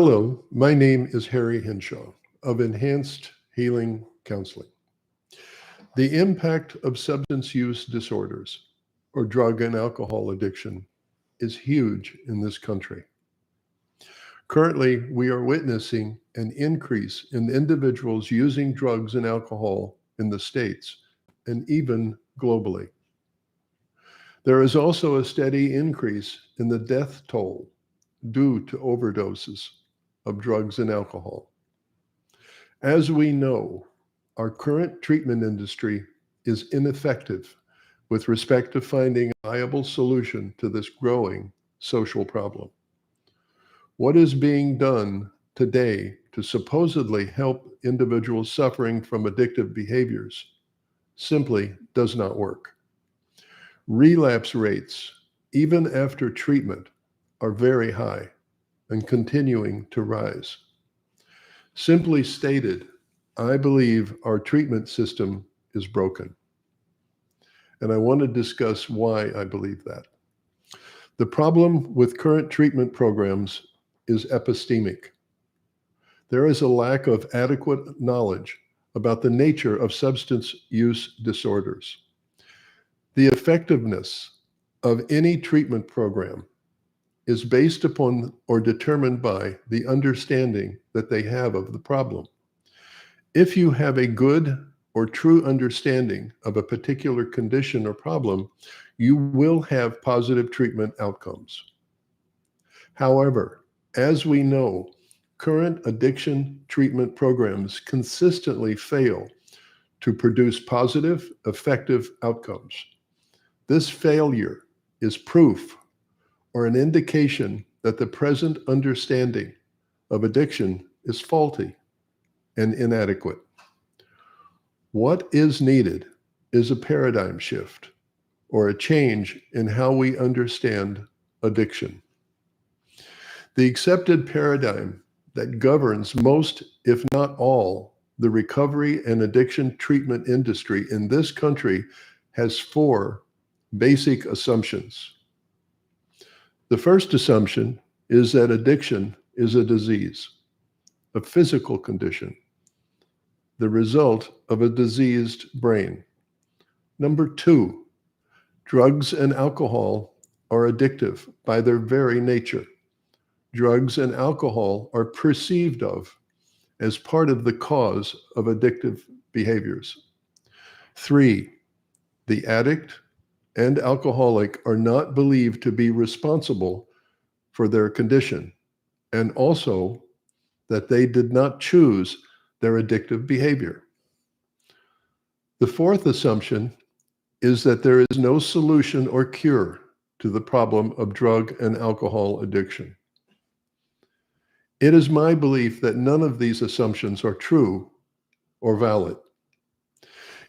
Hello, my name is Harry Henshaw of Enhanced Healing Counseling. The impact of substance use disorders or drug and alcohol addiction is huge in this country. Currently, we are witnessing an increase in individuals using drugs and alcohol in the States and even globally. There is also a steady increase in the death toll due to overdoses of drugs and alcohol. As we know, our current treatment industry is ineffective with respect to finding a viable solution to this growing social problem. What is being done today to supposedly help individuals suffering from addictive behaviors simply does not work. Relapse rates, even after treatment, are very high and continuing to rise. Simply stated, I believe our treatment system is broken. And I want to discuss why I believe that. The problem with current treatment programs is epistemic. There is a lack of adequate knowledge about the nature of substance use disorders. The effectiveness of any treatment program is based upon or determined by the understanding that they have of the problem. If you have a good or true understanding of a particular condition or problem, you will have positive treatment outcomes. However, as we know, current addiction treatment programs consistently fail to produce positive, effective outcomes. This failure is proof or an indication that the present understanding of addiction is faulty and inadequate. What is needed is a paradigm shift or a change in how we understand addiction. The accepted paradigm that governs most, if not all, the recovery and addiction treatment industry in this country has four basic assumptions. The first assumption is that addiction is a disease, a physical condition, the result of a diseased brain. Number two, drugs and alcohol are addictive by their very nature. Drugs and alcohol are perceived of as part of the cause of addictive behaviors. Three, the addict and alcoholic are not believed to be responsible for their condition, and also that they did not choose their addictive behavior. The fourth assumption is that there is no solution or cure to the problem of drug and alcohol addiction. It is my belief that none of these assumptions are true or valid.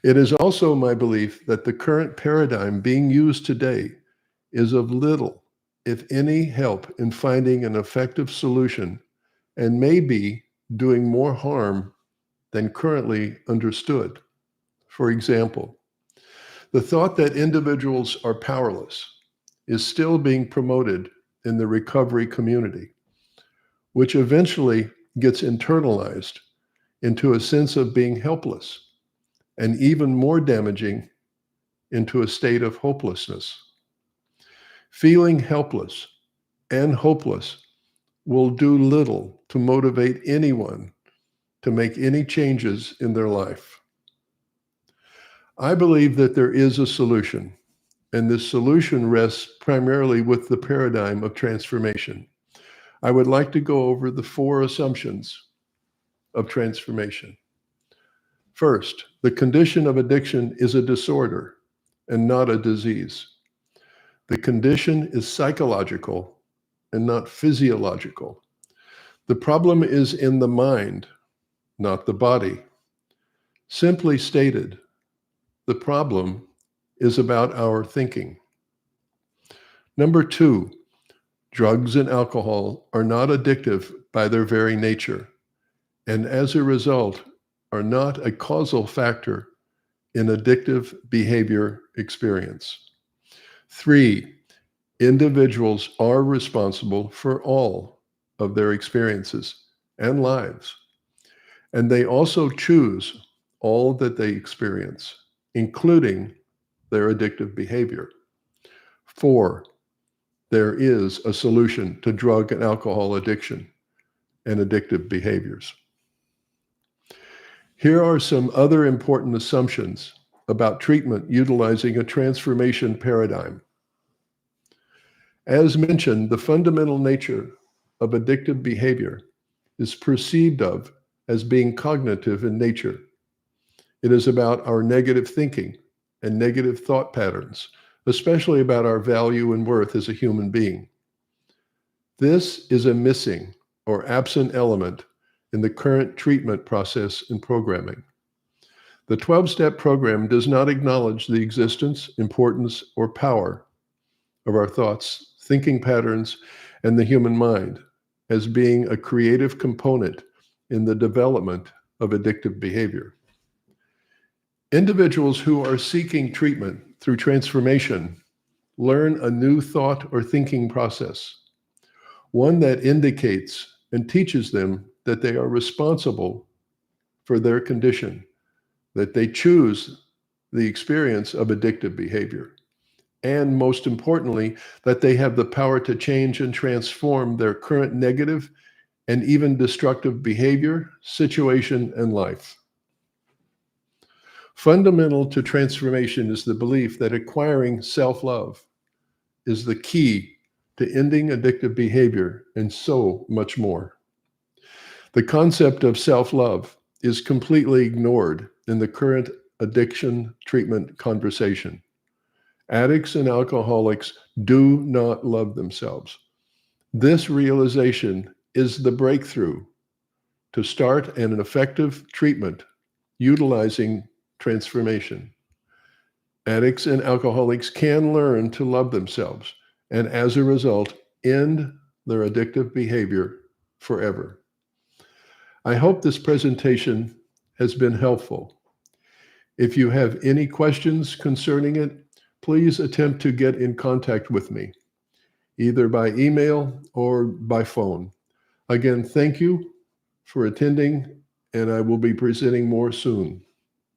It is also my belief that the current paradigm being used today is of little, if any, help in finding an effective solution and may be doing more harm than currently understood. For example, the thought that individuals are powerless is still being promoted in the recovery community, which eventually gets internalized into a sense of being helpless, and even more damaging, into a state of hopelessness. Feeling helpless and hopeless will do little to motivate anyone to make any changes in their life. I believe that there is a solution, and this solution rests primarily with the paradigm of transformation. I would like to go over the four assumptions of transformation. First, the condition of addiction is a disorder and not a disease. The condition is psychological and not physiological. The problem is in the mind, not the body. Simply stated, the problem is about our thinking. Number two, drugs and alcohol are not addictive by their very nature, and as a result, are not a causal factor in addictive behavior experience. Three, individuals are responsible for all of their experiences and lives. And they also choose all that they experience, including their addictive behavior. 4, there is a solution to drug and alcohol addiction and addictive behaviors. Here are some other important assumptions about treatment utilizing a transformation paradigm. As mentioned, the fundamental nature of addictive behavior is perceived of as being cognitive in nature. It is about our negative thinking and negative thought patterns, especially about our value and worth as a human being. This is a missing or absent element in the current treatment process and programming. The 12-step program does not acknowledge the existence, importance, or power of our thoughts, thinking patterns, and the human mind as being a creative component in the development of addictive behavior. Individuals who are seeking treatment through transformation learn a new thought or thinking process, one that indicates and teaches them that they are responsible for their condition, that they choose the experience of addictive behavior, and most importantly, that they have the power to change and transform their current negative and even destructive behavior, situation, and life. Fundamental to transformation is the belief that acquiring self-love is the key to ending addictive behavior and so much more. The concept of self-love is completely ignored in the current addiction treatment conversation. Addicts and alcoholics do not love themselves. This realization is the breakthrough to start an effective treatment utilizing transformation. Addicts and alcoholics can learn to love themselves and as a result end their addictive behavior forever. I hope this presentation has been helpful. If you have any questions concerning it, please attempt to get in contact with me, either by email or by phone. Again, thank you for attending, and I will be presenting more soon.